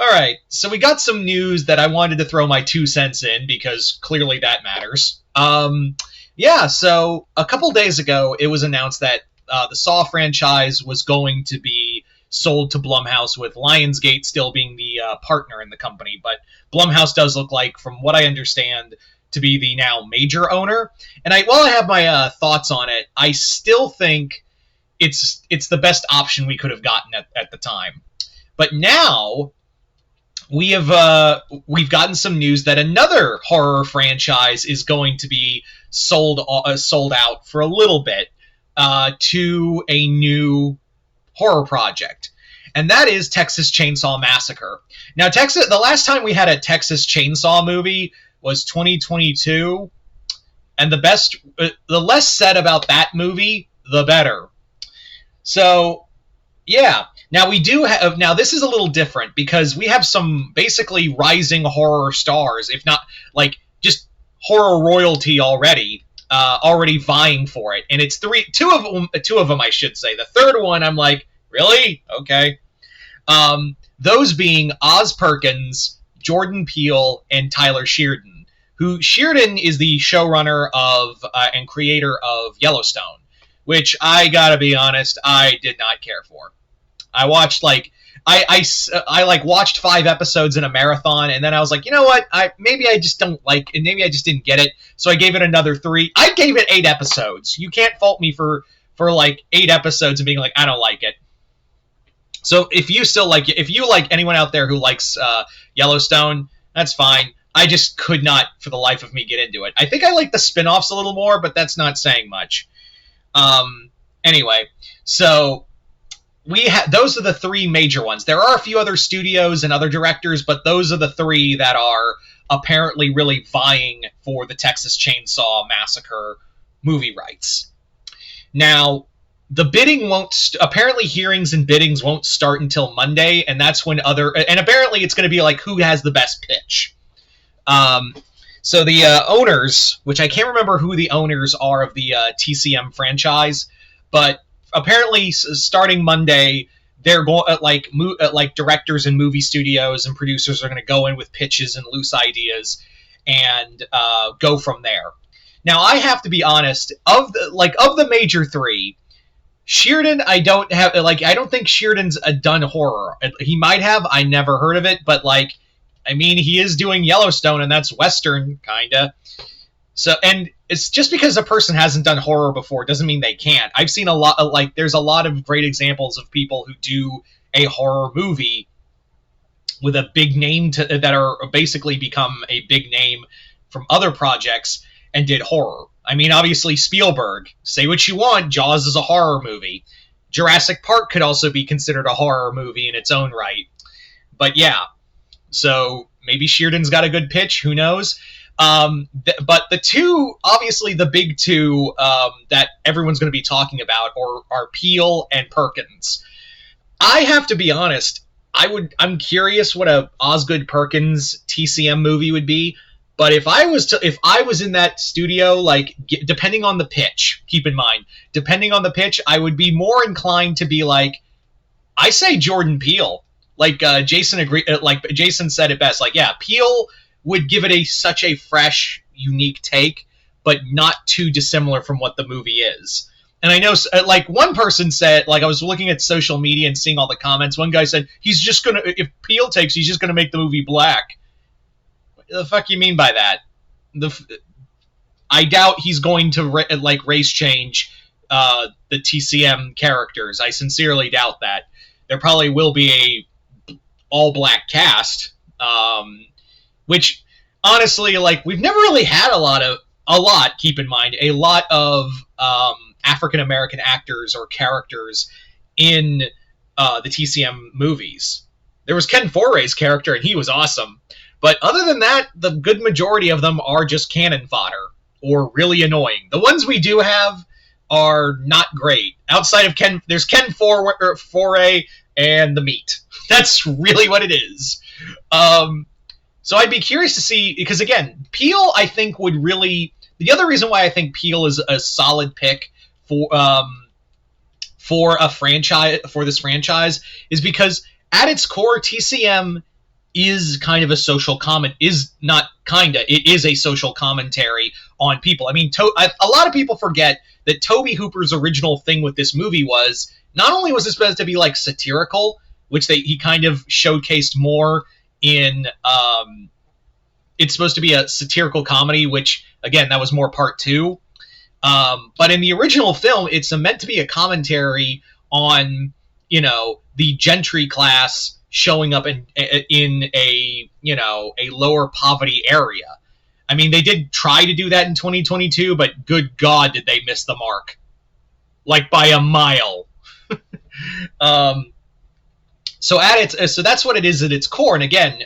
All right, so we got some news that I wanted to throw my 2 cents in because clearly that matters. Yeah, so a couple days ago, it was announced that the Saw franchise was going to be sold to Blumhouse, with Lionsgate still being the partner in the company. But Blumhouse does look like, from what I understand, to be the now major owner. And while I have my thoughts on it, I still think it's the best option we could have gotten at the time. But now we've gotten some news that another horror franchise is going to be sold out for a little bit to a new horror project, and that is Texas Chainsaw Massacre. Now, the last time we had a Texas Chainsaw movie was 2022, and the less said about that movie, the better. So, yeah. Now we do have. Now this is a little different because we have some basically rising horror stars, if not like just horror royalty already vying for it, and it's two of them I should say. The third one, I'm like, really? Okay. Those being Oz Perkins, Jordan Peele, and Tyler Sheridan. Sheridan is the showrunner of and creator of Yellowstone, which I gotta be honest, I did not care for. I watched I watched 5 episodes in a marathon, and then I was like, you know what? Maybe I just don't like it. Maybe I just didn't get it. So I gave it another 3. I gave it 8 episodes. You can't fault me for like 8 episodes and being like, I don't like it. So if you like anyone out there who likes Yellowstone, that's fine. I just could not, for the life of me, get into it. I think I like the spin-offs a little more, but that's not saying much. Anyway, so those are the 3 major ones. There are a few other studios and other directors, but those are the 3 that are apparently really vying for the Texas Chainsaw Massacre movie rights. Now, the bidding apparently hearings and biddings won't start until Monday, and that's when and apparently it's going to be like who has the best pitch. So the owners, which I can't remember who the owners are of the TCM franchise, but apparently starting Monday, they're going like directors and movie studios and producers are going to go in with pitches and loose ideas and go from there. Now, I have to be honest, of the major 3, Sheridan, I don't think Sheridan's done horror. He might have. I never heard of it, but he is doing Yellowstone, and that's Western, kinda. So, and it's just because a person hasn't done horror before doesn't mean they can't. I've seen a lot of, there's a lot of great examples of people who do a horror movie with a big name that are basically become a big name from other projects and did horror. I mean, obviously Spielberg, say what you want, Jaws is a horror movie. Jurassic Park could also be considered a horror movie in its own right. But yeah, so maybe Sheridan's got a good pitch, who knows? But obviously the big 2 that everyone's going to be talking about are Peele and Perkins. I have to be honest, I'm curious what a Osgood Perkins TCM movie would be. But if I was in that studio, depending on the pitch, keep in mind, depending on the pitch, I would be more inclined to be I say Jordan Peele. Jason said it best. Peele would give it such a fresh, unique take, but not too dissimilar from what the movie is. And I know, one person said, I was looking at social media and seeing all the comments. One guy said, if Peele takes, he's just gonna make the movie black. What the fuck you mean by that? I doubt he's going to race change the TCM characters. I sincerely doubt that. There probably will be a all black cast, which honestly, we've never really had a lot of African American actors or characters in the TCM movies. There was Ken Foray's character, and he was awesome. But other than that, the good majority of them are just cannon fodder or really annoying. The ones we do have are not great. Outside of there's Ken Foray and the Meat. That's really what it is. So I'd be curious to see, because again, Peele, I think, would really... The other reason why I think Peele is a solid pick for a franchise, for this franchise, is because at its core, TCM is kind of a social comment, is not kinda, it is a social commentary on people. I mean, a lot of people forget that Tobe Hooper's original thing with this movie was, not only was it supposed to be like satirical, which he kind of showcased more in, it's supposed to be a satirical comedy, which, again, that was more part 2. But in the original film, it's meant to be a commentary on, the gentry class showing up in a lower poverty area. I mean, they did try to do that in 2022, but good God, did they miss the mark. Like by a mile. So that's what it is at its core. And again,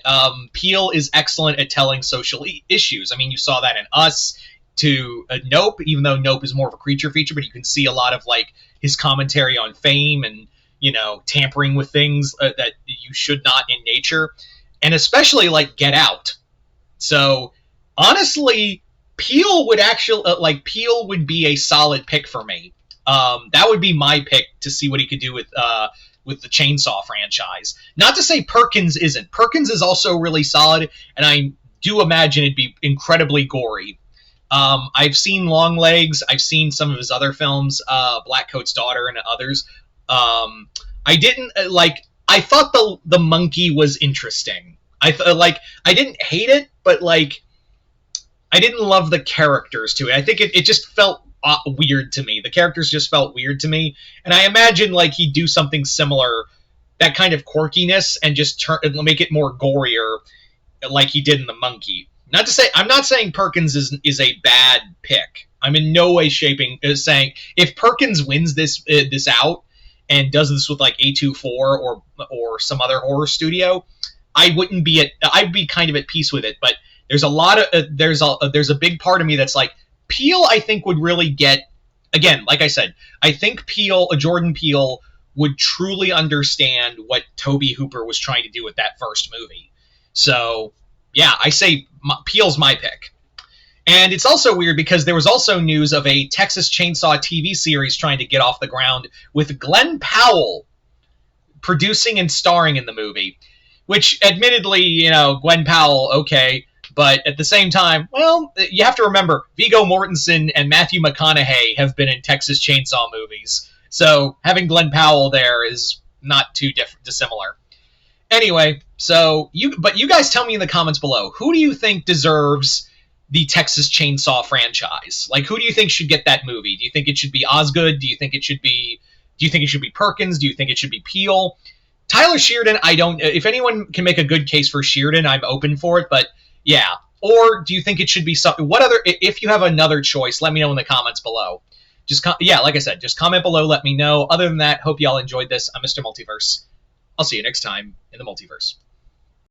Peele is excellent at telling social issues. I mean, you saw that in Us, to Nope, even though Nope is more of a creature feature, but you can see a lot of like his commentary on fame and tampering with things that you should not in nature, and especially like Get Out. So honestly, Peele would be a solid pick for me. That would be my pick to see what he could do with the Chainsaw franchise. Not to say Perkins isn't. Perkins is also really solid, and I do imagine it'd be incredibly gory. I've seen Longlegs. I've seen some of his other films, Blackcoat's Daughter and others. I didn't I thought the monkey was interesting. I didn't hate it, but I didn't love the characters to it. I think it just felt weird to me. The characters just felt weird to me, and I imagine he'd do something similar, that kind of quirkiness, and just make it more gorier, like he did in the monkey. I'm not saying Perkins is a bad pick. I'm in no way saying if Perkins wins this out and does this with A24 or some other horror studio, I'd be kind of at peace with it. But there's there's a big part of me that's like, Peele, I think, would really get, again, like I said, I think Jordan Peele would truly understand what Tobe Hooper was trying to do with that first movie. So yeah, I say Peele's my pick. And it's also weird because there was also news of a Texas Chainsaw TV series trying to get off the ground with Glenn Powell producing and starring in the movie. Which, admittedly, Glenn Powell, okay, but at the same time, well, you have to remember, Viggo Mortensen and Matthew McConaughey have been in Texas Chainsaw movies. So having Glenn Powell there is not too dissimilar. Anyway, but you guys tell me in the comments below, who do you think deserves the Texas Chainsaw franchise? Who do you think should get that movie? Do you think it should be Osgood? Do you think it should be Perkins? Do you think it should be Peele? Tyler Sheridan, if anyone can make a good case for Sheridan, I'm open for it, but yeah. Or do you think it should be something, if you have another choice, let me know in the comments below. Like I said, just comment below, let me know. Other than that, hope y'all enjoyed this. I'm Mr. Multiverse. I'll see you next time in the multiverse.